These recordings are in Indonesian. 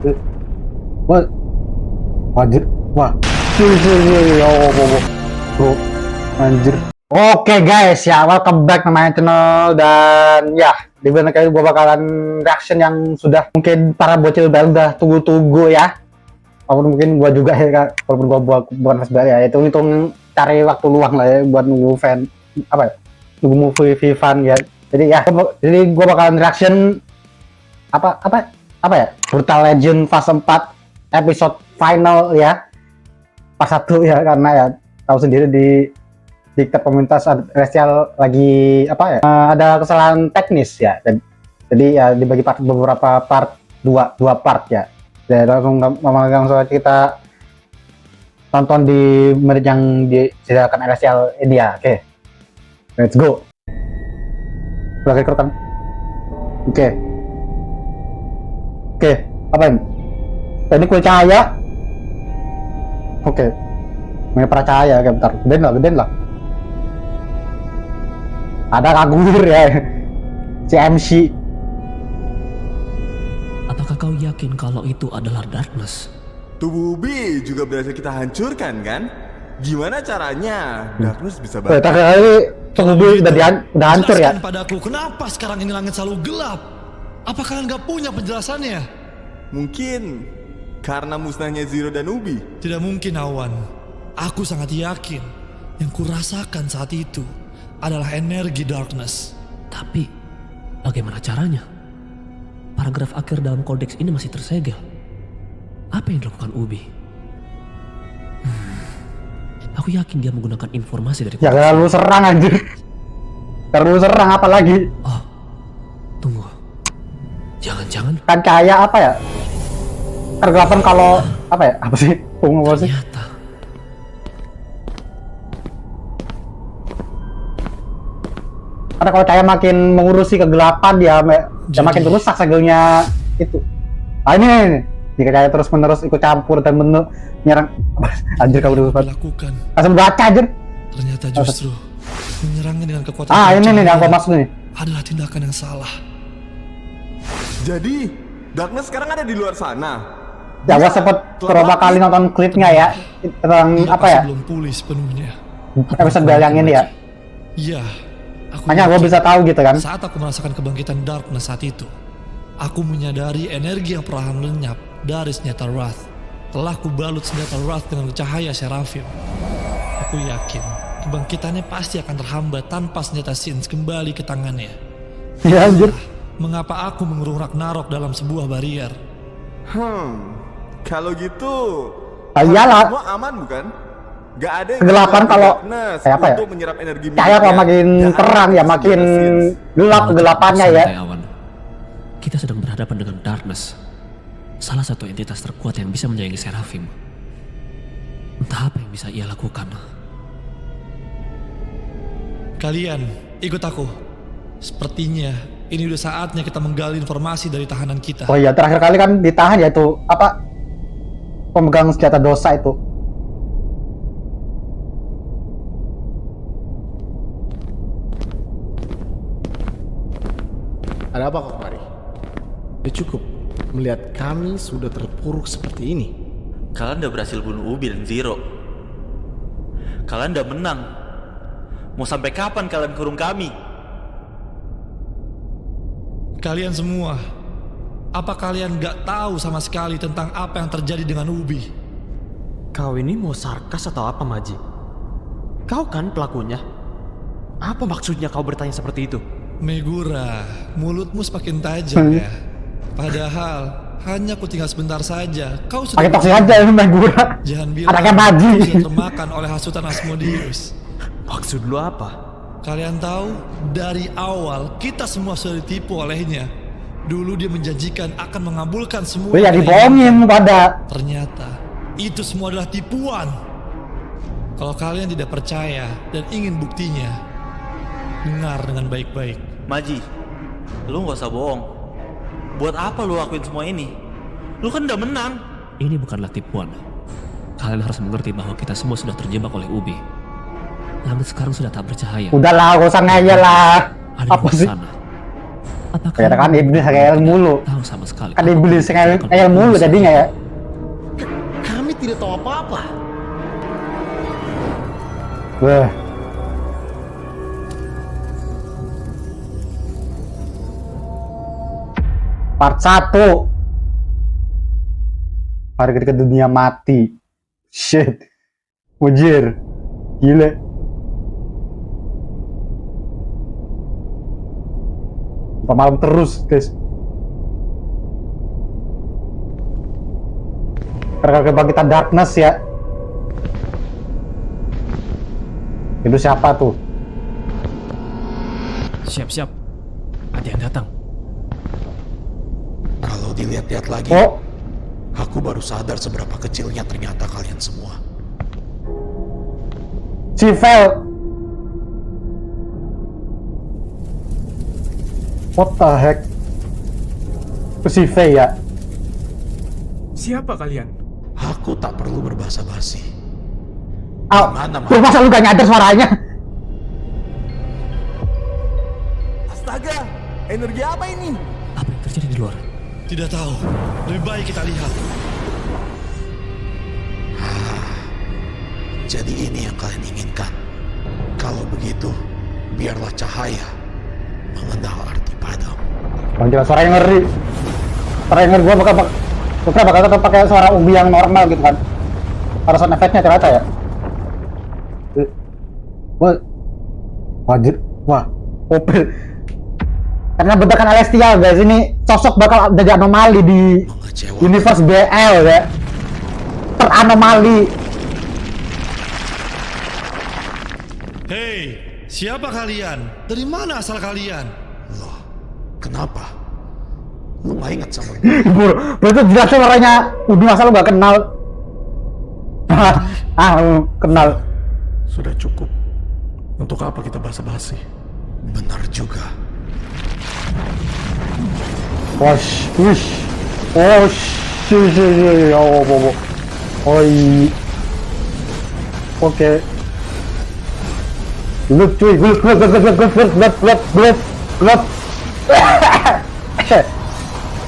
Wah, anjir, wah, bro, anjir. Oke guys, ya welcome back ke my channel dan ya di video kali gue bakalan reaction yang sudah mungkin para bocil baru udah tunggu-tunggu ya. Walaupun mungkin gue juga ya, walaupun gue bukan fans baru ya, itu cari waktu luang lah ya buat nunggu fan apa ya, nunggu movie Vivan ya. Jadi ya, jadi gue bakalan reaction apa ya, Brutal Legend Fase 4 episode final ya, pas 1 ya, karena ya tahu sendiri di diktat pemerintah Celestial lagi apa ya, ada kesalahan teknis ya, jadi ya dibagi beberapa part, dua part ya. Jadi langsung saja kita tonton di menit yang disediakan Celestial India. Oke, let's go. Udah record kan? Oke, apa ini? Ini kue cahaya. Oke, main percaya ya, bentar, gedein lah. Ada kagur ya, CMC. Apakah kau yakin kalau itu adalah darkness? Tubuh Ubi juga berhasil kita hancurkan kan? Gimana caranya darkness bisa balik? Tadi tubuh Ubi udah hancur ya. Jelaskan padaku, kenapa sekarang ini langit selalu gelap? Apa kalian gak punya penjelasannya? Mungkin karena musnahnya Zero dan Ubi. Tidak mungkin, Awan. Aku sangat yakin yang kurasakan saat itu adalah energi darkness. Tapi bagaimana caranya? Paragraf akhir dalam kodeks ini masih tersegel. Apa yang dilakukan Ubi? Aku yakin dia menggunakan informasi dari Ya kalau lu serang anjir. Kalau lu serang apa lagi? Oh, tunggu. Jangan-jangan Kan kayak apa ya? Kegelapan kalau apa ya? Apa sih? Apa sih? ternyata Karena kalau cahaya makin mengurusi kegelapan dia makin rusak segelnya itu. Ini jika cahaya terus menerus ikut campur dan menyerang anjir, kalau Lakukan. langsung baca anjir. Ternyata justru menyerangnya dengan kekuatan Ini nih yang cahaya gua maksud nih. adalah tindakan yang salah. Jadi darkness sekarang ada di luar sana. Ya gua sempet beberapa kali nonton klipnya ya tentang Dia apa pasti ya, belum pulih sepenuhnya. episode bel yang ini ya. Iya, aku Makanya gua yakin bisa tahu gitu kan. saat aku merasakan kebangkitan darkness saat itu, aku menyadari energi yang perlahan lenyap dari senjata Wrath. Telah kubalut senjata Wrath dengan cahaya Seraphim. Aku yakin kebangkitannya pasti akan terhambat tanpa senjata Sins kembali ke tangannya. Ya anjir. Mengapa aku mengurung Ragnarok dalam sebuah barrier? Kalau gitu Iyalah. semua aman bukan? Gak ada yang Kegelapan keluar kalau darkness kayak apa ya? untuk menyerap energi Cahaya kalau miliknya. makin Gak ada terang ya yang makin senjata Sins. gelap kegelapannya ya. Santai, Awan. Kita sedang berhadapan dengan darkness, salah satu entitas terkuat yang bisa menyaingi Seraphim. Entah apa yang bisa ia lakukan. Kalian, ikut aku. Sepertinya ini udah saatnya kita menggali informasi dari tahanan kita. Oh iya, terakhir kali kan ditahan ya itu apa, pemegang senjata dosa itu. Ada apa kau kemari? Ya cukup melihat kami sudah terpuruk seperti ini. Kalian udah berhasil bunuh Ubi dan Zero. Kalian udah menang. Mau sampai kapan kalian kurung kami? Kalian semua, apa kalian gak tahu sama sekali tentang apa yang terjadi dengan Ubi? Kau ini mau sarkas atau apa, Maji? Kau kan pelakunya. Apa maksudnya kau bertanya seperti itu? Megura, mulutmu semakin tajam ya. Padahal hanya ku tinggal sebentar saja. Kau sudah Pakai toksi aja ini main gua. Jangan bilang Anaknya Maji. kau sudah termakan oleh hasutan Asmodeus. Maksud lu apa? Kalian tahu, dari awal kita semua sudah ditipu olehnya. Dulu dia menjanjikan akan mengabulkan semua. Ya yang dibohongin pada. Ternyata itu semua adalah tipuan. Kalau kalian tidak percaya dan ingin buktinya, dengar dengan baik-baik. Maji, lu gak usah bohong. Buat apa lu lakuin semua ini? Lu kan udah menang. Ini bukanlah tipuan. Kalian harus mengerti bahwa kita semua sudah terjebak oleh Ubi. Langit sekarang sudah tak bercahaya. Udahlah, gak usah ngeyel lah. Ada Apa di sih? sana. Apakah Ternyata kan iblis ngeyel mulu. tahu sama sekali? Kan apa iblis yang ngeyel mulu jadinya ya. Kami tidak tahu apa-apa. Wah. Part 1. Mari kita ke dunia mati. Shit. Mujir. Gila. Sampai malam terus, guys. Karena kebangkitan darkness ya. Itu siapa tuh? Siap-siap. Ada yang datang. Kalau dilihat-lihat lagi, Oh, aku baru sadar seberapa kecilnya ternyata kalian semua. Civel. What the heck? Civel ya. Siapa kalian? Aku tak perlu berbahasa basi. Ah, Gimana, Ma? lu masa lu gak nyadar suaranya? Astaga, energi apa ini? Apa yang terjadi di luar? Tidak tahu. Lebih baik kita lihat. Jadi ini yang kalian inginkan. Kalau begitu, biarlah cahaya mengenal arti padam. Bang jelas suaranya ngeri. Suaranya ngeri, gua bakal tetap pakai suara Ubi yang normal gitu kan. Ada sound effect-nya ternyata ya. Wah, wajib, wah, Opel. Karena bentakan Celestial guys, ini sosok bakal jadi anomali di Mengecewakan. universe BL ya. Teranomali. Hei, siapa kalian? Dari mana asal kalian? Loh, kenapa? Lu nggak ingat sama gue? Bro, berarti jelas suaranya Ubi masa lu gak kenal. Kenal. Sudah cukup. Untuk apa kita basa-basi? Benar juga. Wosh, wish, wosh, oi, oke. Look cuy, gluk.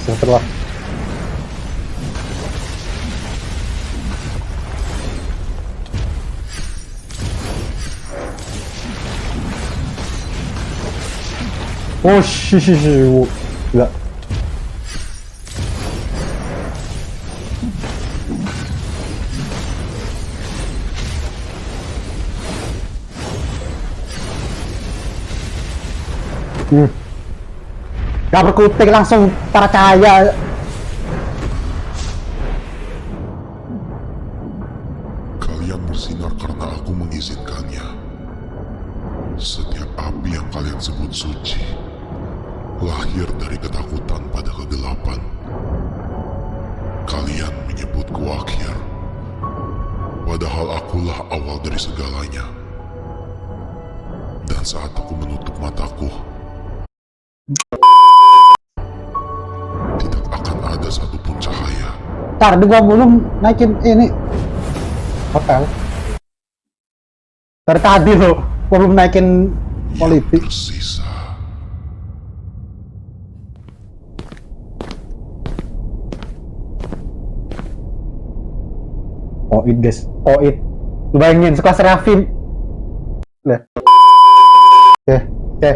Astagfirullah. Oh gila. Gak berkutik langsung para cahaya. Kalian bersinar karena aku mengizinkannya. Setiap api yang kalian sebut suci lahir dari ketakutan pada kegelapan. Kalian menyebutku akhir, padahal akulah awal dari segalanya. Dan saat aku menutup mataku, tidak akan ada satupun cahaya. Ntar gua belum naikin ini hotel. Dari tadi lo, gua belum naikin politik. Tersisa. Oh it guys, oh it. Lu bayangin sekelas Serafim. Lah. Oke.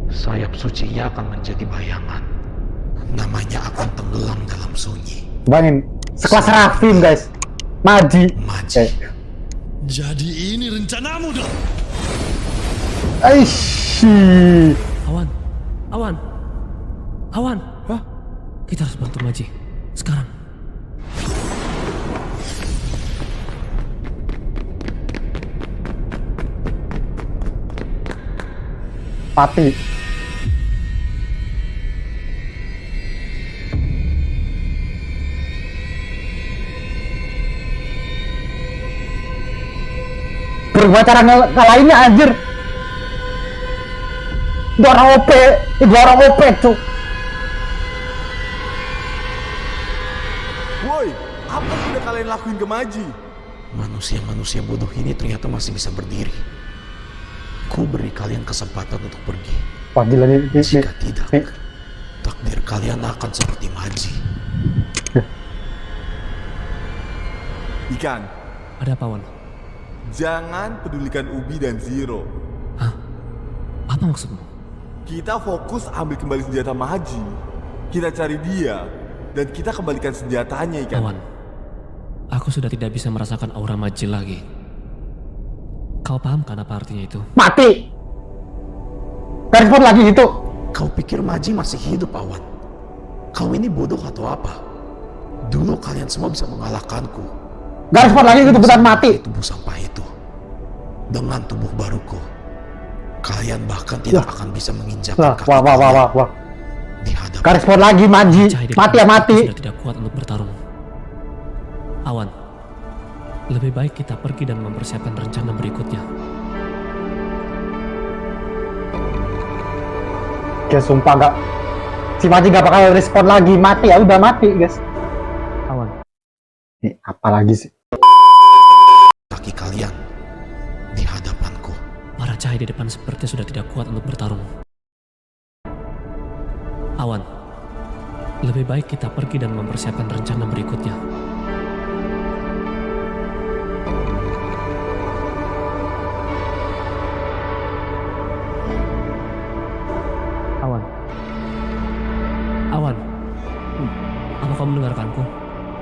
Sayap sucinya akan menjadi bayangan. Namanya akan tenggelam dalam sunyi. Bayangin sekelas Serafim guys. Maji. Maji. Jadi ini rencanamu dong? Aishi. Awan. Hah? Kita harus bantu Maji. Sekarang. Pati. Berubah cara ngalahinnya anjir. Dua orang OP tuh. Woi, apa yang udah kalian lakuin ke Maji? Manusia-manusia bodoh ini ternyata masih bisa berdiri. Ku beri kalian kesempatan untuk pergi. Wah gila nih. Jika tidak, takdir kalian akan seperti Maji. Ikan, Ada apa, Wan? jangan pedulikan Ubi dan Zero. Hah? Apa maksudmu? Kita fokus ambil kembali senjata Maji. Kita cari dia, dan kita kembalikan senjatanya, Ikan. Awan, aku sudah tidak bisa merasakan aura Maji lagi. Kau paham kan apa artinya itu? Mati. Gak respon lagi gitu. Kau pikir Maji masih hidup, Awan? Kau ini bodoh atau apa? Dulu kalian semua bisa mengalahkanku. Gak respon lagi gitu, beneran mati. Tubuh sampah itu. Dengan tubuh baruku, kalian bahkan tidak akan bisa menginjakkan kaki Wah. di hadapan. Gak respon lagi Maji. Cahaya di Mati ya depan mati. sudah tidak kuat untuk bertarung. Awan, lebih baik kita pergi dan mempersiapkan rencana berikutnya. Guys, sumpah gak. Si Maji gak bakal respon lagi. Mati ya, udah mati guys. Awan. Ini apa lagi sih? Kaki kalian di hadapanku. Para cahaya di depan seperti sudah tidak kuat untuk bertarung. Awan, lebih baik kita pergi dan mempersiapkan rencana berikutnya. Awan, apa kamu mendengarkanku?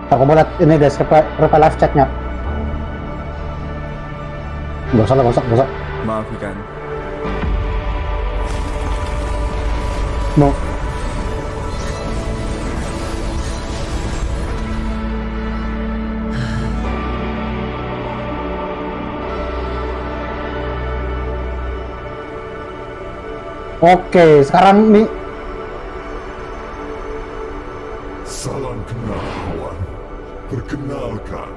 Aku mau lihat ini guys, reply live chatnya. Gak usah. Maaf, Ikan. No. Oke, sekarang nih. Salam kenal kawan. Perkenalkan,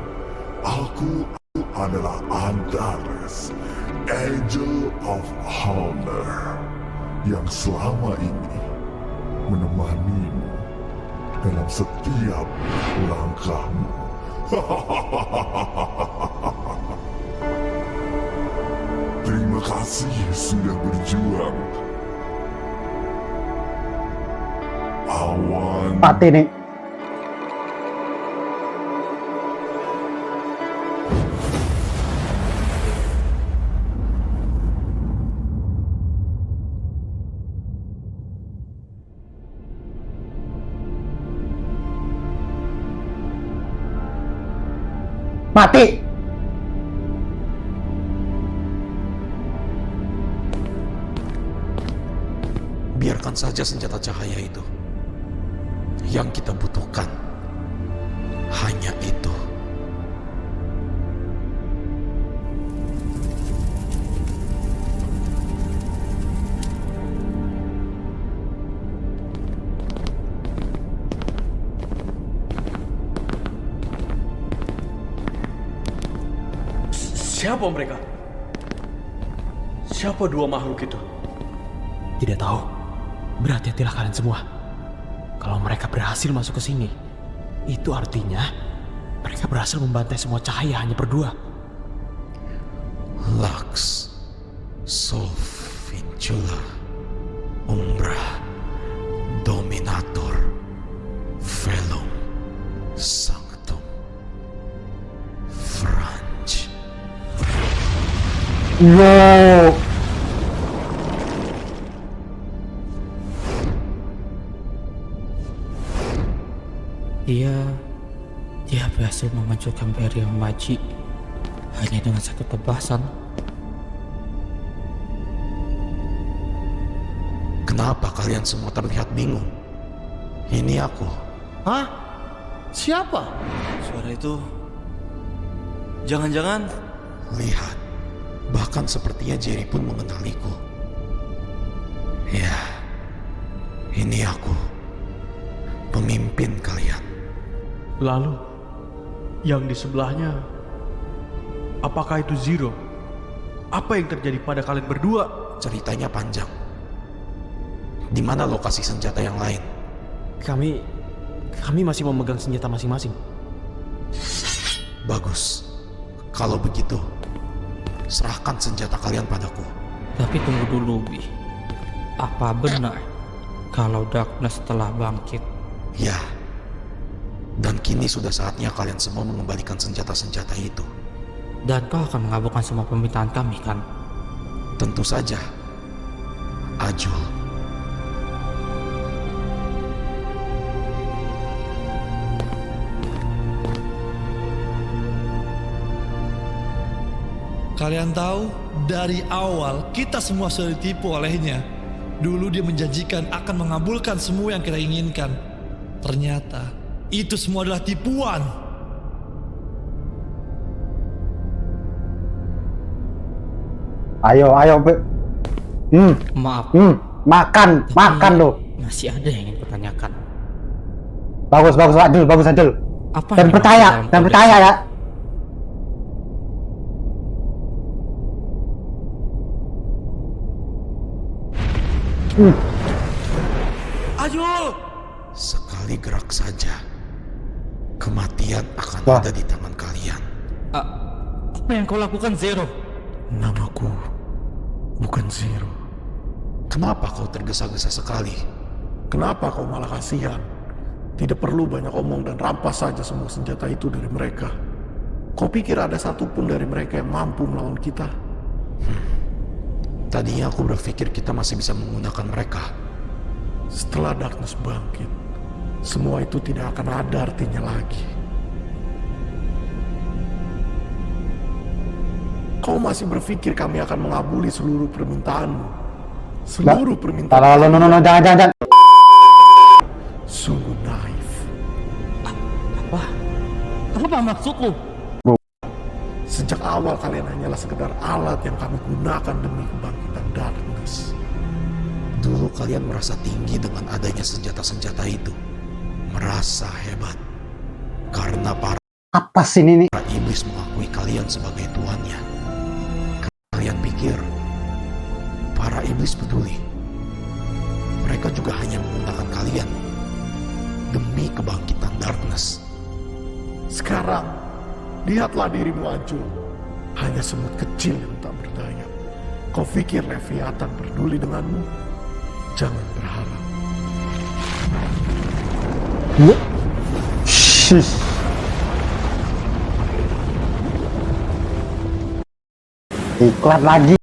aku adalah Antares, Angel of Honor, yang selama ini menemanimu dalam setiap langkahmu. Terima kasih sudah berjuang. Awan. Mati nih. Mati. Biarkan saja senjata cahaya itu. Yang kita butuhkan hanya itu. Siapa mereka? Siapa dua makhluk itu? Tidak tahu. Berhati-hatilah kalian semua. Kalau mereka berhasil masuk ke sini, itu artinya mereka berhasil membantai semua cahaya hanya berdua. Lux, Sol Vincula, Umbra, Dominator, Velum, Sanctum, Franj. Yo. Dia berhasil memunculkan barrier Maji hanya dengan satu tebasan. Kenapa kalian semua terlihat bingung? Ini aku. Hah? Siapa? Suara itu... Jangan-jangan... Lihat, bahkan sepertinya Jerry pun mengenaliku. Ya, ini aku. Pemimpin kalian. Lalu, yang di sebelahnya, apakah itu Zero? Apa yang terjadi pada kalian berdua? Ceritanya panjang. Di mana lokasi senjata yang lain? Kami masih memegang senjata masing-masing. Bagus. Kalau begitu, serahkan senjata kalian padaku. Tapi tunggu dulu, Bi. Apa benar kalau Darkness telah bangkit? Ya. Dan kini sudah saatnya kalian semua mengembalikan senjata-senjata itu. Dan kau akan mengabulkan semua permintaan kami, kan? Tentu saja. Ajul. Kalian tahu, dari awal kita semua sudah ditipu olehnya. Dulu dia menjanjikan akan mengabulkan semua yang kita inginkan. Ternyata itu semua adalah tipuan. Ayo, Maaf. Makan lo. Masih ada yang ingin kutanyakan. Bagus, Adul. Apa Dan yang percaya, dimaksud dalam kodeks? ya. Ajul! Sekali gerak saja, kematian akan ada di tangan kalian. Apa yang kau lakukan, Zero? Namaku bukan Zero. Kenapa kau tergesa-gesa sekali? Kenapa kau malah kasihan? Tidak perlu banyak omong dan rampas saja semua senjata itu dari mereka. Kau pikir ada satupun dari mereka yang mampu melawan kita? Tadinya aku berpikir kita masih bisa menggunakan mereka. Setelah Darkness bangkit, semua itu tidak akan ada artinya lagi. Kau masih berpikir kami akan mengabuli seluruh permintaanmu? Seluruh permintaan. No, jangan. Sungguh naif. Apa maksudmu? Sejak awal kalian hanyalah sekedar alat yang kami gunakan demi kebangkitan Darkness. Dulu kalian merasa tinggi dengan adanya senjata-senjata itu. Merasa hebat. Karena apa sih ini? para iblis mengakui kalian sebagai tuannya. Kalian pikir para iblis peduli. Mereka juga hanya menggunakan kalian demi kebangkitan Darkness. Sekarang, lihatlah dirimu, Ajul. Hanya semut kecil yang tak berdaya. Kau pikir Leviathan peduli denganmu? Jangan berharap. Iklan lagi.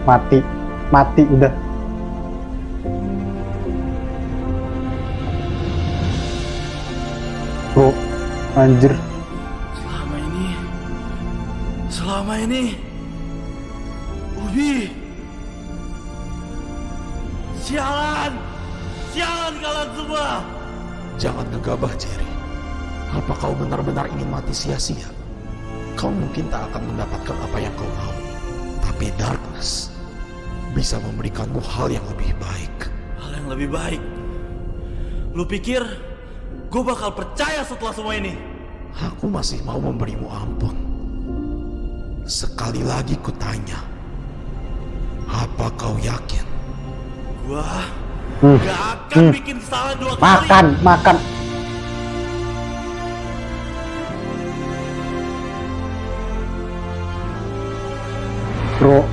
Mati udah. Bro, anjir. Selama ini, Ubi, sialan kalian semua. Jangan gegabah, Jerry. Apa kau benar-benar ingin mati sia-sia? Kau mungkin tak akan mendapatkan apa yang kau mau. Tapi Darkness bisa memberikanmu hal yang lebih baik. Hal yang lebih baik? Lu pikir gue bakal percaya setelah semua ini? Aku masih mau memberimu ampun. Sekali lagi kutanya, apa kau yakin? Gua gak akan bikin kesalahan dua kali. Makan. Bro.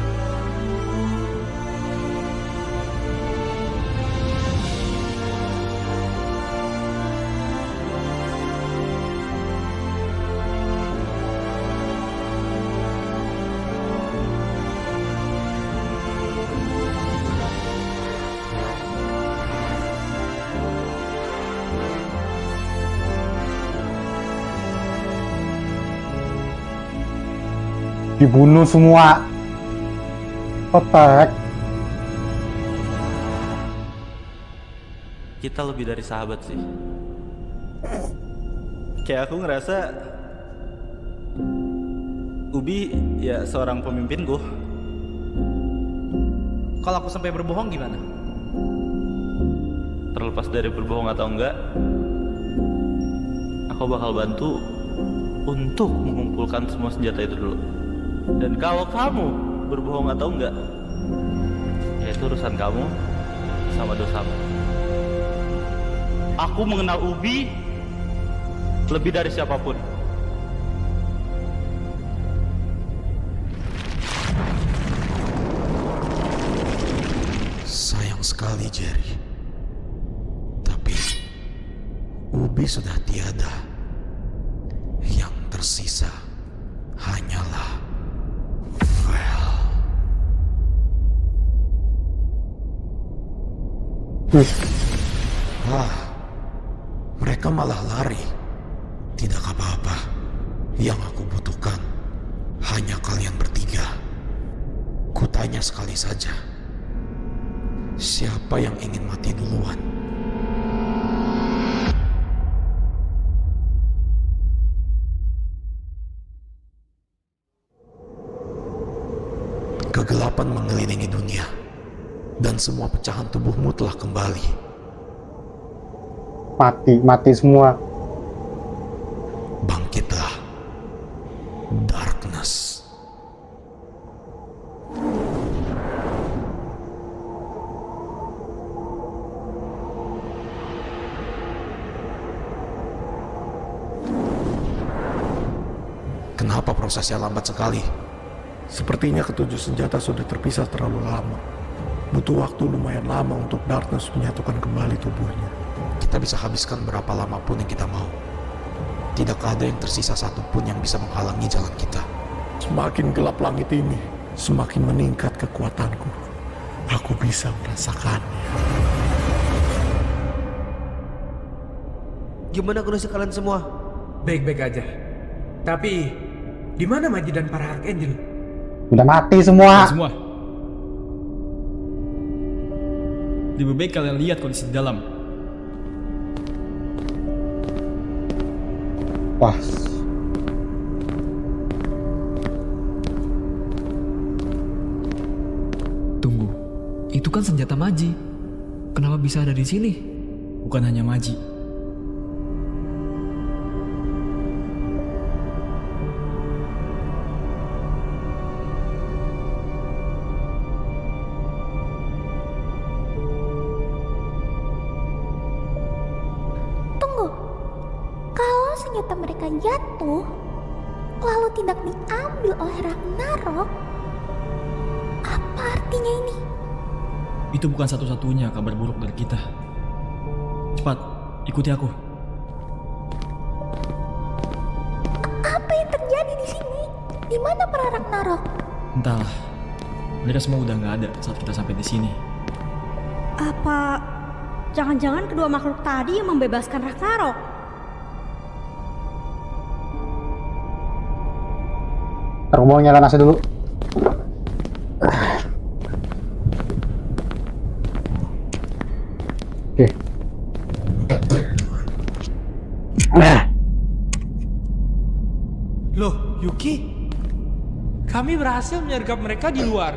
Dibunuh semua. Otak. Kita lebih dari sahabat sih. Kayak aku ngerasa Ubi ya seorang pemimpin gue. Kalau aku sampai berbohong gimana? Terlepas dari berbohong atau enggak, aku bakal bantu untuk mengumpulkan semua senjata itu dulu. Dan kalau kamu berbohong atau enggak, ya itu urusan kamu sama dosamu. Aku mengenal Ubi lebih dari siapapun. sekali, Jerry. Tapi Ubi sudah tiada. Yang tersisa hanyalah Vel. Mereka malah lari. Tidak apa-apa. Yang aku butuhkan hanya kalian bertiga. Kutanya sekali saja. Siapa yang ingin mati duluan? Kegelapan mengelilingi dunia, dan semua pecahan tubuhmu telah kembali. Mati semua. Bangkitlah, Darkness. Kenapa prosesnya lambat sekali? Sepertinya ketujuh senjata sudah terpisah terlalu lama. Butuh waktu lumayan lama untuk Darkness menyatukan kembali tubuhnya. Kita bisa habiskan berapa lama pun yang kita mau. Tidak ada yang tersisa satupun yang bisa menghalangi jalan kita. Semakin gelap langit ini, semakin meningkat kekuatanku. Aku bisa merasakannya. Gimana kondisi kalian semua? Baik-baik aja. Tapi, di mana Maji dan para Archangel? Udah mati semua. Semua. Lebih baik kalian lihat kondisi di dalam. Wah. Tunggu, itu kan senjata Maji. Kenapa bisa ada di sini? Bukan hanya Maji. Senjata mereka jatuh, lalu tidak diambil oleh Ragnarok. Apa artinya ini? Itu bukan satu-satunya kabar buruk dari kita. Cepat, ikuti aku. Apa yang terjadi di sini? Di mana para Ragnarok? Entahlah, mereka semua udah nggak ada saat kita sampai di sini. Apa jangan-jangan kedua makhluk tadi yang membebaskan Ragnarok? Aku mau nyalain AC dulu. Oke. Loh, Yuki? Kami berhasil menyergap mereka di luar.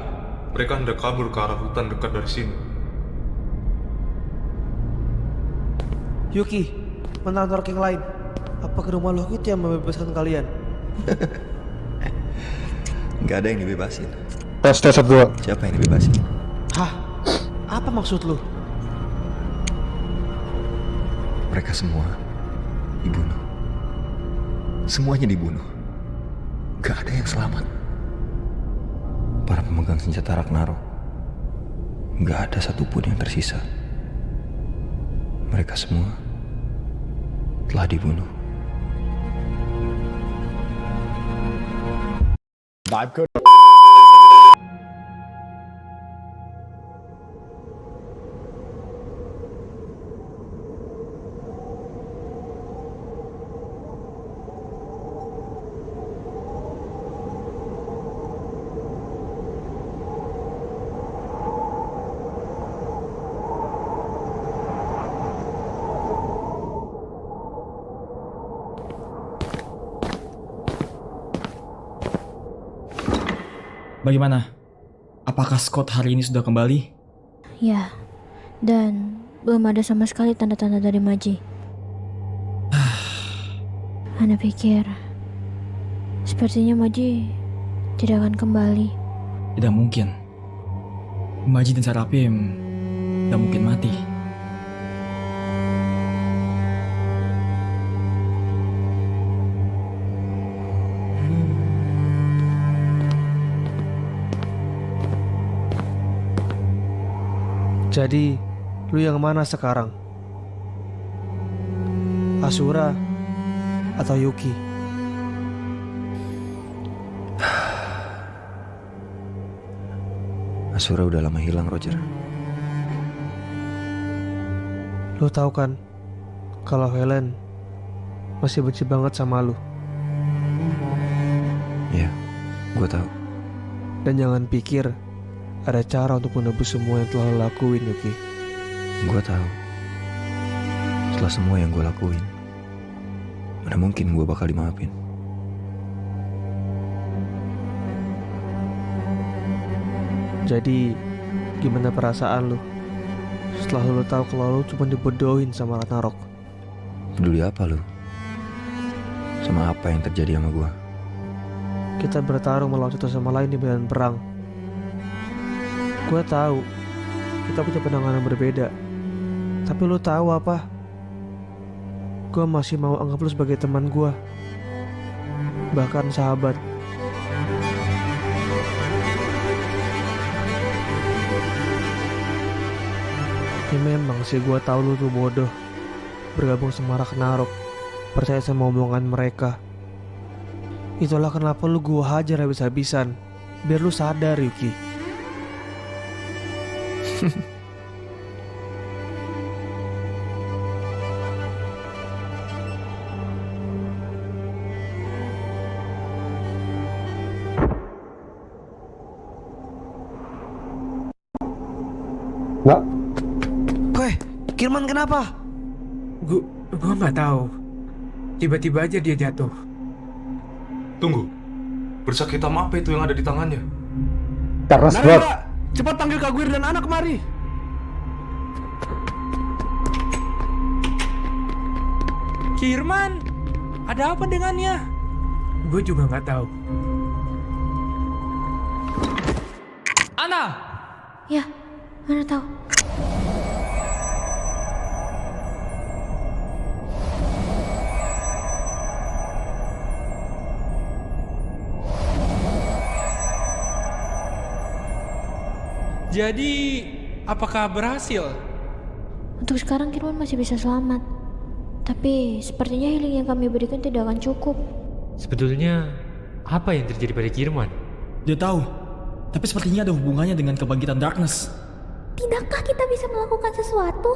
Mereka hendak kabur ke arah hutan dekat dari sini. Yuki, mana Ragnarok yang lain? Apa kedua makhluk itu yang membebaskan kalian? Gak ada yang dibebasin. Tes 1-2. Siapa yang dibebasin? Hah? Apa maksud lu? Mereka semua dibunuh. Semuanya dibunuh. Gak ada yang selamat. Para pemegang senjata Ragnarok, gak ada satupun yang tersisa. Mereka semua telah dibunuh. Vibe code. Bagaimana? Apakah Scott hari ini sudah kembali? Ya, dan belum ada sama sekali tanda-tanda dari Maji. Ana pikir sepertinya Maji tidak akan kembali. Tidak mungkin. Maji dan Seraphim tidak mungkin mati. Jadi, lu yang mana sekarang? Asura atau Yuki? Asura udah lama hilang, Roger. Lu tahu kan kalau Helen masih benci banget sama lu. Iya, gue tahu. Dan jangan pikir ada cara untuk menebus semua yang telah lo lakuin, Yuki. Gue tahu. Setelah semua yang gue lakuin, mana mungkin gue bakal dimaafin. Jadi, gimana perasaan lu setelah lu tahu kalau lu cuma dibodohin sama Ragnarok? Peduli apa lu? Sama apa yang terjadi sama gue? Kita bertarung melawan satu sama lain di medan perang. Gue tahu kita punya pandangan yang berbeda. Tapi lu tahu apa? Gue masih mau anggap lu sebagai teman gue, bahkan sahabat. Ya memang sih gue tahu lu tuh bodoh, bergabung sama Ragnarok, percaya sama omongan mereka. Itulah kenapa lu gue hajar habis-habisan, biar lu sadar, Yuki. Nggak. Kirman kenapa? Gua nggak tahu. Tiba-tiba aja dia jatuh. Tunggu. Bersak hitam apa itu yang ada di tangannya? Terus Nari, Mbak, cepat panggil Kak Gwir dan anak kemari. Kirman, ada apa dengannya? Gue juga nggak tahu. Ana! Ya, mana tahu. Jadi, apakah berhasil? Untuk sekarang Kirman masih bisa selamat. Tapi sepertinya healing yang kami berikan tidak akan cukup. Sebetulnya, apa yang terjadi pada Kirman? Dia tahu, tapi sepertinya ada hubungannya dengan kebangkitan Darkness. Tidakkah kita bisa melakukan sesuatu?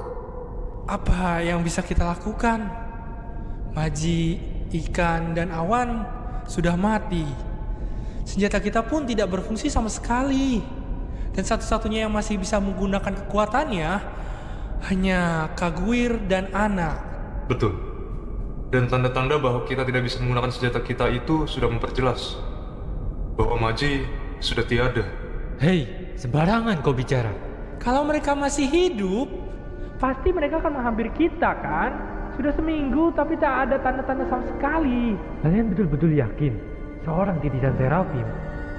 Apa yang bisa kita lakukan? Maji, ikan, dan awan sudah mati. Senjata kita pun tidak berfungsi sama sekali. Dan satu-satunya yang masih bisa menggunakan kekuatannya hanya Kak Gwir dan Ana. Betul. Dan tanda-tanda bahwa kita tidak bisa menggunakan senjata kita itu sudah memperjelas bahwa Maji sudah tiada. Hei, sembarangan kau bicara. Kalau mereka masih hidup, pasti mereka akan menghampiri kita kan? Sudah seminggu tapi tak ada tanda-tanda sama sekali. Kalian betul-betul yakin seorang titisan Seraphim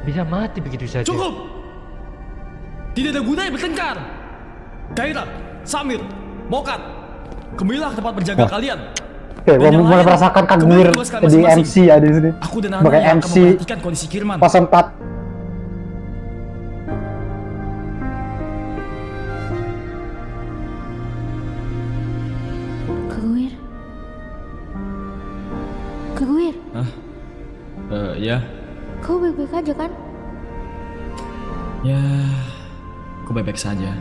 bisa mati begitu saja? Cukup! Tidak ada gunanya bertengkar. Kairat, Samir, Mokat, kembalilah ke tempat berjaga kalian. Oke, gua mulai merasakan Kak Gwir di MC ya di sini. Aku dan sebagai Ana MC akan memperhatikan kondisi Kirman. 04. Kak Gwir. Kak Gwir. Hah? Ya. Kau baik-baik aja kan? Ya, aku baik-baik saja.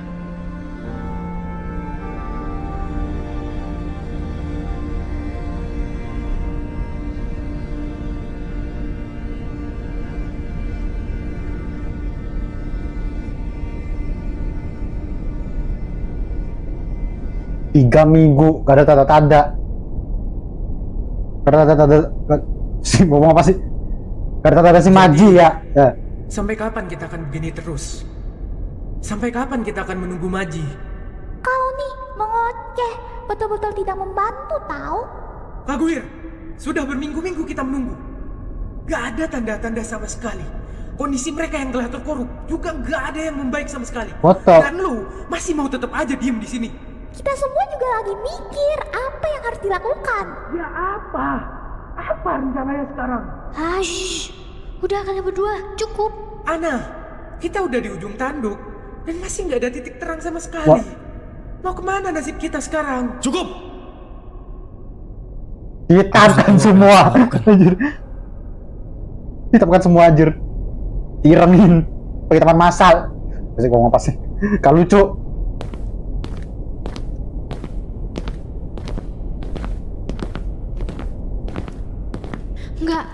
Tiga minggu gak ada tanda-tanda. Gak ada tanda-tanda. Si ngomong apa sih? Gak ada tanda-tanda si Maji ya. Sampai kapan kita akan begini terus? Sampai kapan kita akan menunggu Maji? Kau nih mengoceh, betul-betul tidak membantu tahu. Kak Gwir, sudah berminggu-minggu kita menunggu. Gak ada tanda-tanda sama sekali. Kondisi mereka yang telah terkorup juga gak ada yang membaik sama sekali. Foto. Dan lu masih mau tetap aja diem di sini. Kita semua juga lagi mikir apa yang harus dilakukan. Ya apa? Apa rencananya sekarang? Hush, udah kalian berdua, cukup. Ana, kita udah di ujung tanduk. Dan masih nggak ada titik terang sama sekali. Wah. Mau kemana nasib kita sekarang? Cukup! Ditabkan semua. Anjir. Ditabkan semua anjir. Direngin. Pakai teman masal. Pasti gua ngomong pasti. Gak lucu. Enggak.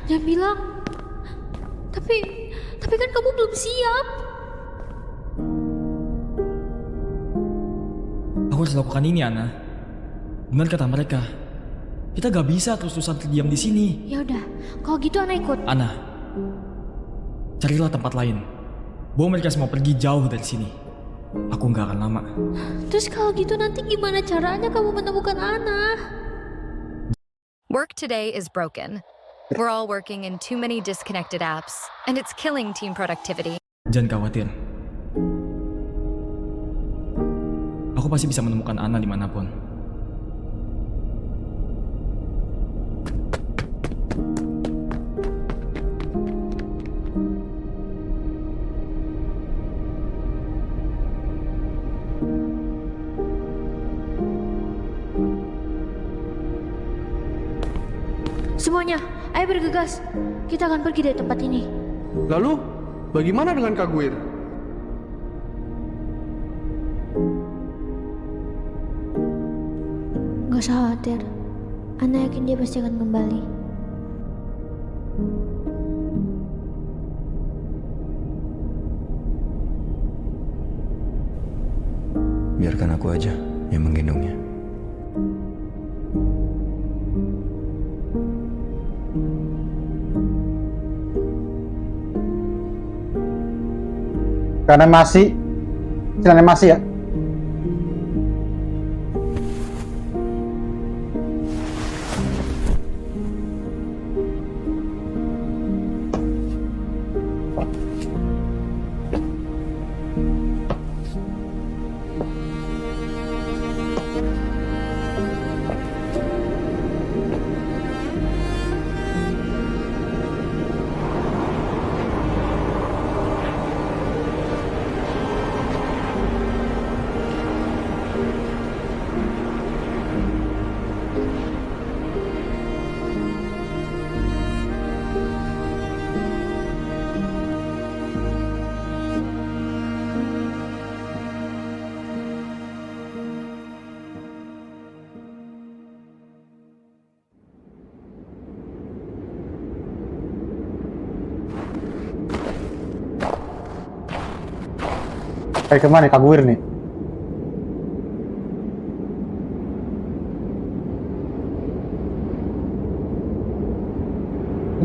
Jangan bilang. Tapi kan kamu belum siap. Aku harus lakukan ini, Ana. Benar kata mereka. Kita gak bisa terus-terusan terdiam di sini. Ya udah, kalau gitu Ana ikut. Ana, carilah tempat lain. Bawa mereka semua pergi jauh dari sini. Aku gak akan lama. Terus kalau gitu nanti gimana caranya kamu menemukan Ana? Work today is broken. We're all working in too many disconnected apps, and it's killing team productivity. Jangan khawatir. Aku pasti bisa menemukan Ana dimanapun. Semuanya, ayo bergegas. Kita akan pergi dari tempat ini. Lalu, bagaimana dengan Kak Guir? Gak usah khawatir. Ana yakin dia pasti akan kembali. Biarkan aku aja yang menggendongnya. Karena masih ya. Kayak kemana Kak Guir nih?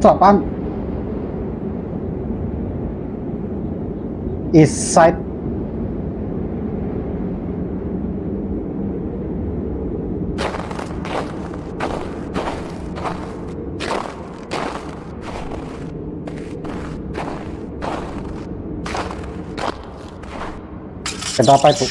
Itu apaan? East Side. Ada apa itu?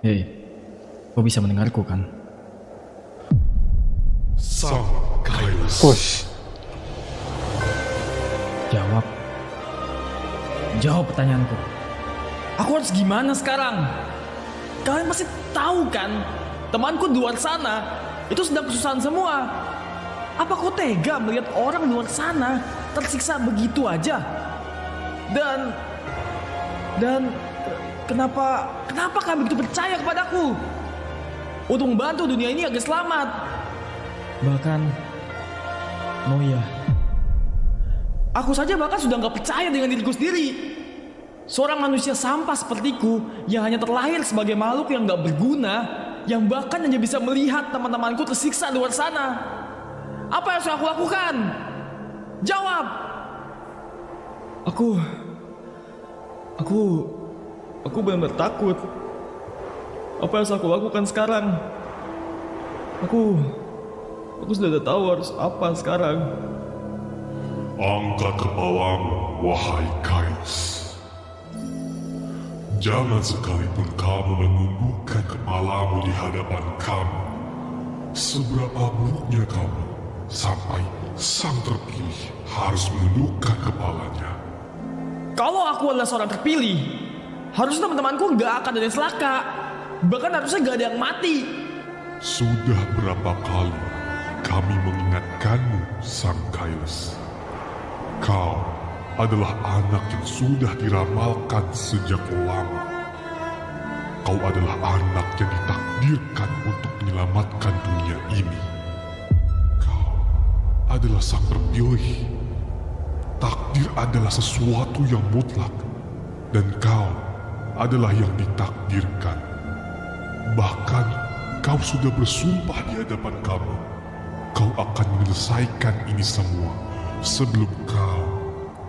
Hei, kau bisa mendengarku kan? Sang Kailas. Push. Jawab pertanyaanku. Aku harus gimana sekarang? Kalian pasti tahu kan, temanku di luar sana itu sedang kesusahan semua. Apa kau tega melihat orang di luar sana tersiksa begitu aja? Dan kenapa kalian begitu percaya kepadaku untuk membantu dunia ini agar selamat? Bahkan Noya, aku saja bahkan sudah nggak percaya dengan diriku sendiri. Seorang manusia sampah sepertiku yang hanya terlahir sebagai makhluk yang nggak berguna, yang bahkan hanya bisa melihat teman-temanku tersiksa di luar sana. Apa yang harus aku lakukan? Jawab! Aku benar-benar takut. Apa yang harus aku lakukan sekarang? Aku sudah tahu harus apa sekarang. Angkat kepalamu, wahai Kailas. Jangan sekalipun kamu menundukkan kepalamu di hadapan kami. Seberapa buruknya kamu, sampai sang terpilih harus menundukkan kepalanya. Kalau aku adalah seorang terpilih, harusnya teman-temanku nggak akan ada yang celaka. Bahkan harusnya nggak ada yang mati. Sudah berapa kali kami mengingatkanmu, Sang Kailas. Kau adalah anak yang sudah diramalkan sejak lama. Kau adalah anak yang ditakdirkan untuk menyelamatkan dunia ini. Kau adalah sang terpilih. Takdir adalah sesuatu yang mutlak, dan kau adalah yang ditakdirkan. Bahkan kau sudah bersumpah di hadapan kami. Kau akan menyelesaikan ini semua sebelum kau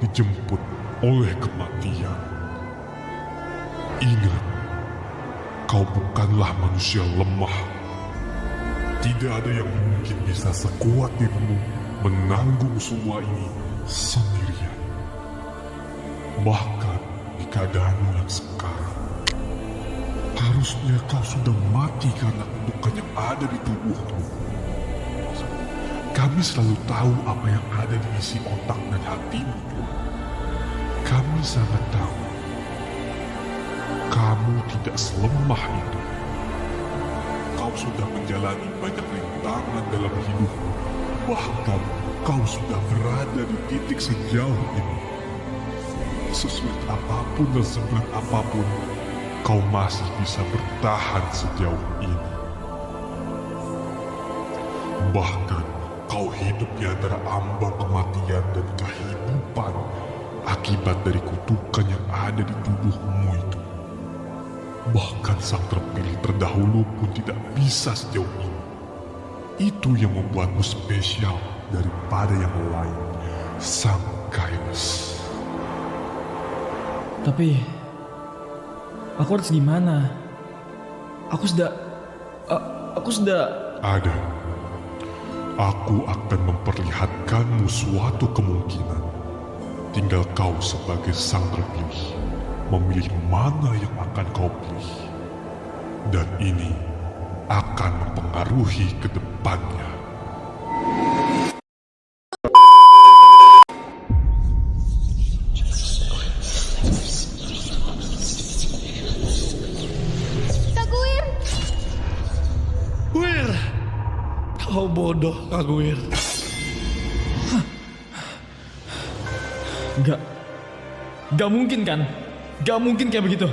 dijemput oleh kematian. Ingat, kau bukanlah manusia lemah. Tidak ada yang mungkin bisa sekuat dirimu menanggung semua ini sendirian. Bahkan di keadaanmu yang sekarang, harusnya kau sudah mati karena kutukan yang ada di tubuhmu. Kami selalu tahu apa yang ada di isi otak dan hatimu, Tuhan. Kami sangat tahu kamu tidak selemah itu. Kau sudah menjalani banyak rintangan dalam hidupmu. Bahkan kau sudah berada di titik sejauh ini. Sesulit apapun dan seberat apapun, kau masih bisa bertahan sejauh ini. Bahkan kau hidup di antara ambang kematian dan kehidupan akibat dari kutukan yang ada di tubuhmu itu. Bahkan sang terpilih terdahulu pun tidak bisa sejauh ini. Itu yang membuatmu spesial daripada yang lain, Sang Kailas. Tapi aku harus gimana? Aku sudah Ada. Aku akan memperlihatkanmu suatu kemungkinan. Tinggal kau sebagai sang terpilih memilih mana yang akan kau pilih. Dan ini akan mempengaruhi ke depannya. Kak Guir! Guir! Kau bodoh, Kak Guir. Gak mungkin kan? Gak mungkin kayak begitu.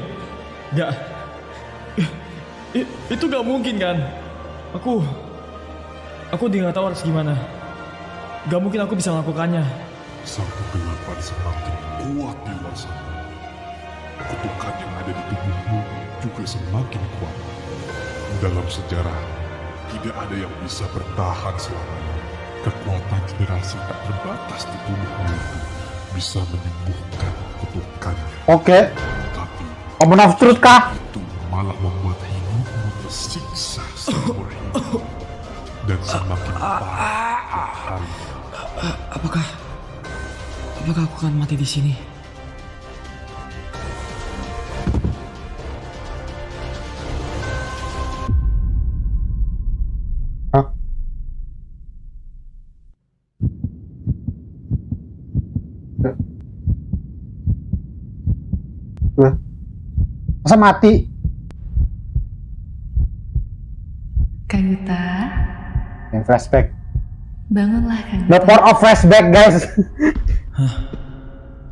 Itu gak mungkin kan? Aku dia gak tahu harus gimana. Gak mungkin aku bisa melakukannya. Sang kegelapan semakin kuat di luar sana. Kutukan yang ada di tubuhmu juga semakin kuat. Dalam sejarah, tidak ada yang bisa bertahan selamanya. Kekuatan generasi tak terbatas di tubuhmu itu bisa menyembuhkan kutukannya. Oke. Tapi kamu nafsu terus kah? Itu malah membuat hidupmu tersiksa seumur hidup dan semakin parah hari. Apakah aku akan mati di sini? Masa mati? Kak Yuta, Yang flashback. bangunlah Kak Yuta. The power of flashback, guys. Hah?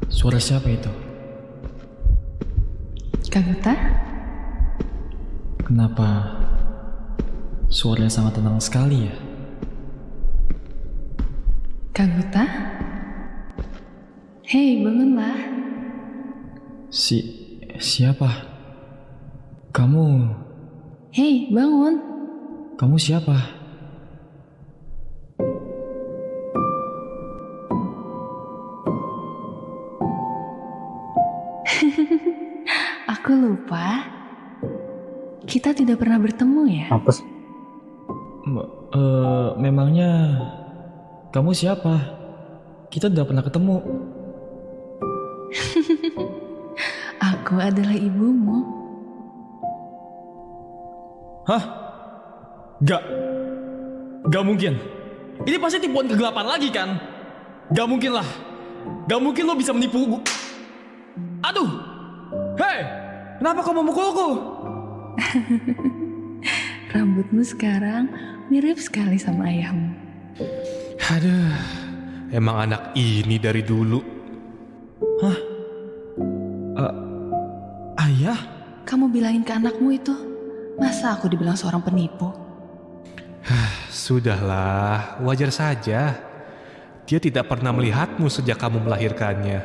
Suara siapa itu? Kak Yuta? Kenapa suaranya sangat tenang sekali ya? Kak Yuta? Hei, bangunlah. Siapa? Kamu... Hei, bangun. Kamu siapa? Aku lupa. Kita tidak pernah bertemu ya? Apa sih? Memangnya kamu siapa? Kita tidak pernah ketemu. Aku adalah ibumu. Hah? Gak mungkin. Ini pasti tipuan kegelapan lagi kan? Gak mungkin lah. Gak mungkin lo bisa menipu gue. Aduh! Hei! Kenapa kau memukulku? Rambutmu sekarang mirip sekali sama ayahmu. Aduh, emang anak ini dari dulu. Hah? Ayah? Kamu bilangin ke anakmu itu, masa aku dibilang seorang penipu? Sudahlah, wajar saja. Dia tidak pernah melihatmu sejak kamu melahirkannya.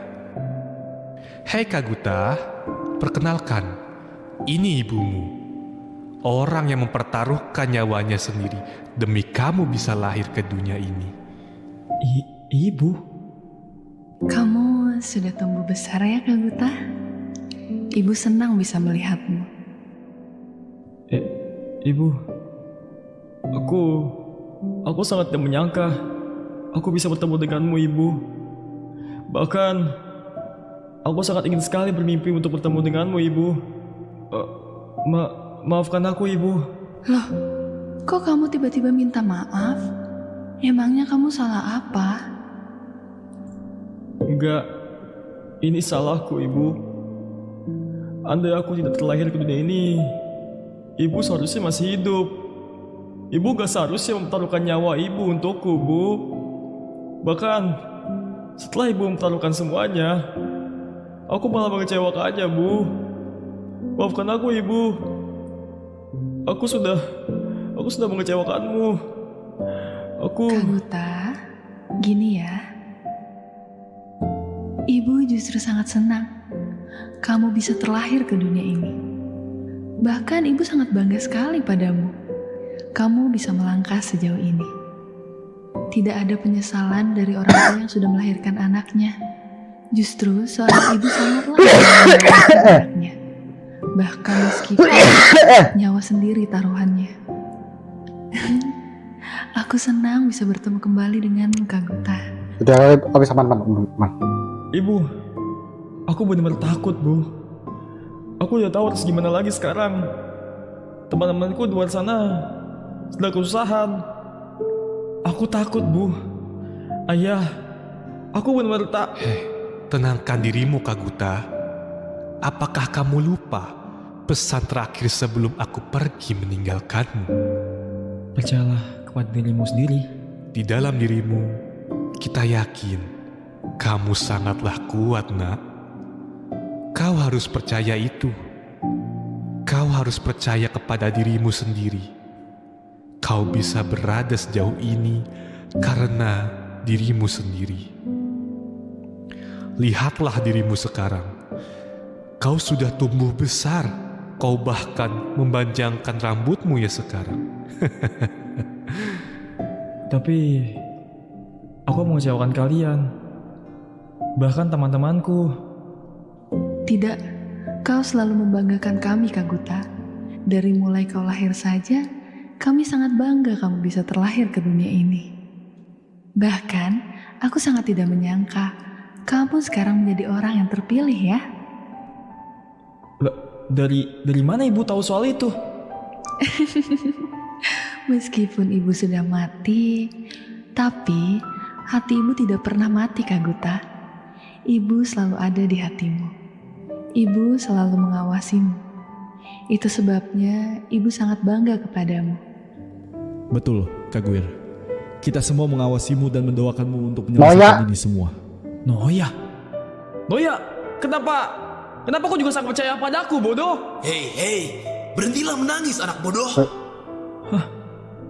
Hei Kaguta, perkenalkan, ini ibumu. Orang yang mempertaruhkan nyawanya sendiri demi kamu bisa lahir ke dunia ini. Ibu? Kamu sudah tumbuh besar ya, Kaguta? Ibu senang bisa melihatmu. Ibu, aku sangat tidak menyangka aku bisa bertemu denganmu, Ibu. Bahkan, aku sangat ingin sekali bermimpi untuk bertemu denganmu, Ibu. Maafkan aku, Ibu. Loh, kok kamu tiba-tiba minta maaf? Emangnya kamu salah apa? Enggak, ini salahku, Ibu. Andai aku tidak terlahir ke dunia ini, Ibu seharusnya masih hidup. Ibu gak seharusnya mempertaruhkan nyawa Ibu untukku, Bu. Bahkan, setelah Ibu mempertaruhkan semuanya, aku malah mengecewakannya, Bu. Maafkan aku, Ibu. Aku sudah mengecewakanmu. Kaguta, gini ya. Ibu justru sangat senang kamu bisa terlahir ke dunia ini. Bahkan ibu sangat bangga sekali padamu. Kamu bisa melangkah sejauh ini. Tidak ada penyesalan dari orang tua yang sudah melahirkan anaknya. Justru seorang ibu sangatlah melahirkan anaknya. Bahkan meskipun nyawa sendiri taruhannya. Aku senang bisa bertemu kembali denganmu, Kaguta. Udah habis aman. Ibu, aku benar-benar takut, Bu. Aku udah tahu harus gimana lagi sekarang. Teman-temanku di luar sana sedang kesusahan. Aku takut, Bu. Ayah, aku benar-benar Tenangkan dirimu, Kaguta. Apakah kamu lupa pesan terakhir sebelum aku pergi meninggalkanmu? Percayalah kepada dirimu sendiri. Di dalam dirimu, kita yakin kamu sangatlah kuat, nak. Kau harus percaya itu. Kau harus percaya kepada dirimu sendiri. Kau bisa berada sejauh ini karena dirimu sendiri. Lihatlah dirimu sekarang. Kau sudah tumbuh besar. Kau bahkan memanjangkan rambutmu ya sekarang. Tapi aku mengecewakan kalian. Bahkan teman-temanku. Tidak, kau selalu membanggakan kami, Kaguta. Dari mulai kau lahir saja, kami sangat bangga kamu bisa terlahir ke dunia ini. Bahkan, aku sangat tidak menyangka kamu sekarang menjadi orang yang terpilih ya. Dari mana ibu tahu soal itu? Meskipun ibu sudah mati, tapi hati ibu tidak pernah mati, Kaguta. Ibu selalu ada di hatimu. Ibu selalu mengawasimu. Itu sebabnya ibu sangat bangga kepadamu. Betul, Kak Gwir. Kita semua mengawasimu dan mendoakanmu untuk menyelesaikan ini semua. Noya, kenapa kau juga sangat percaya padaku, bodoh? Hei, berhentilah menangis, anak bodoh.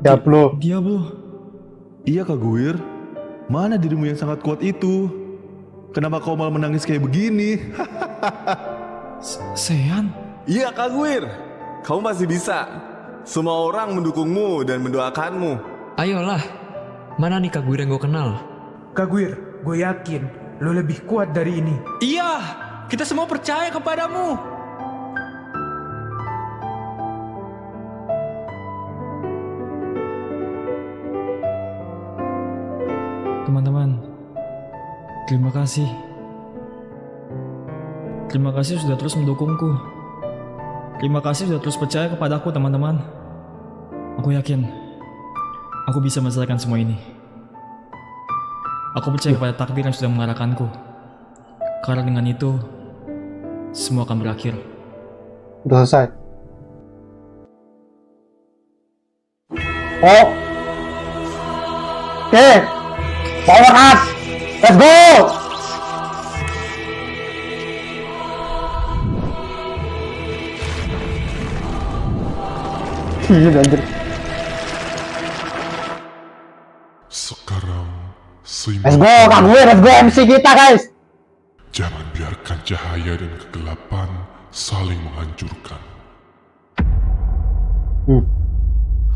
Diablo. Iya, Kak Gwir. Mana dirimu yang sangat kuat itu? Kenapa kau malah menangis kayak begini? Sean? Iya, Kak Gwir. Kau masih bisa. Semua orang mendukungmu dan mendoakanmu. Ayolah, mana nih Kak Gwir yang gue kenal? Kak Gwir, gue yakin lo lebih kuat dari ini. Iya, kita semua percaya kepadamu. Teman-teman, terima kasih. Terima kasih sudah terus mendukungku. Terima kasih sudah terus percaya kepadaku, teman-teman. Aku yakin aku bisa menyelesaikan semua ini. Aku percaya kepada takdir yang sudah mengarahkanku. Karena dengan itu, semua akan berakhir. Udah selesai. Oh. Oke. Power up. Let's go. Iya anjir. Sekarang Let's go, Kak gue, let's go MC kita guys. Jangan biarkan cahaya dan kegelapan saling menghancurkan.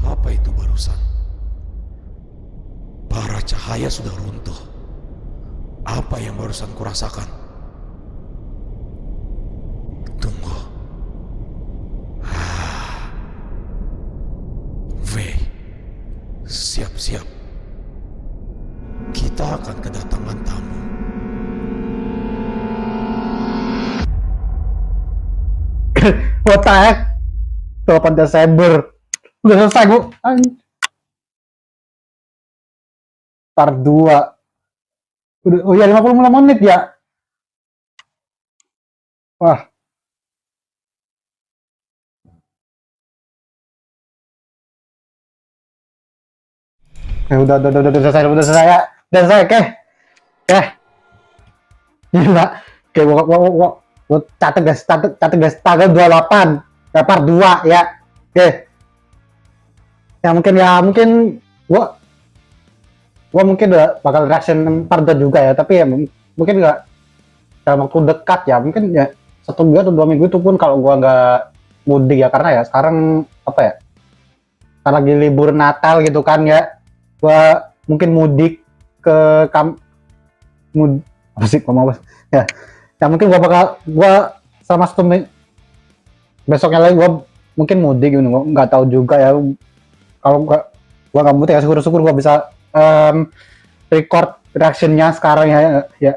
Apa itu barusan? Para cahaya sudah runtuh. Apa yang barusan kurasakan? Tunggu. V, siap-siap. Kita akan kedatangan tamu. What the heck? 8 Desember. Udah selesai bu. Part 2. Udah, oh ya 55 menit ya. Wah. Udah selesai ya. Udah selesai, oke. Gila. Oke, gua catat guys, tanggal 28. Part 2 ya. Oke. Ya mungkin gua mungkin udah bakal reaction part 2 juga ya, tapi ya mungkin nggak dalam waktu dekat ya, mungkin ya 1 minggu atau 2 minggu itu pun kalau gua nggak mudik ya, karena ya sekarang apa ya, karena lagi libur Natal gitu kan ya, gua mungkin mudik ke mungkin gua sama besoknya lagi gua mungkin mudik gitu, nggak tahu juga ya. Kalau gua nggak mudik ya syukur gua bisa record reactionnya sekarang ya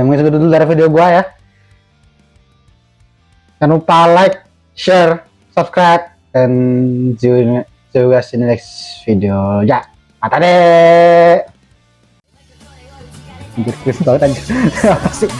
mungkin segitu dulu dari video gua ya. Jangan lupa like, share, subscribe, and see you guys in the next video ya. Mata deh. Anjir, Chris banget anjir. Apa sih?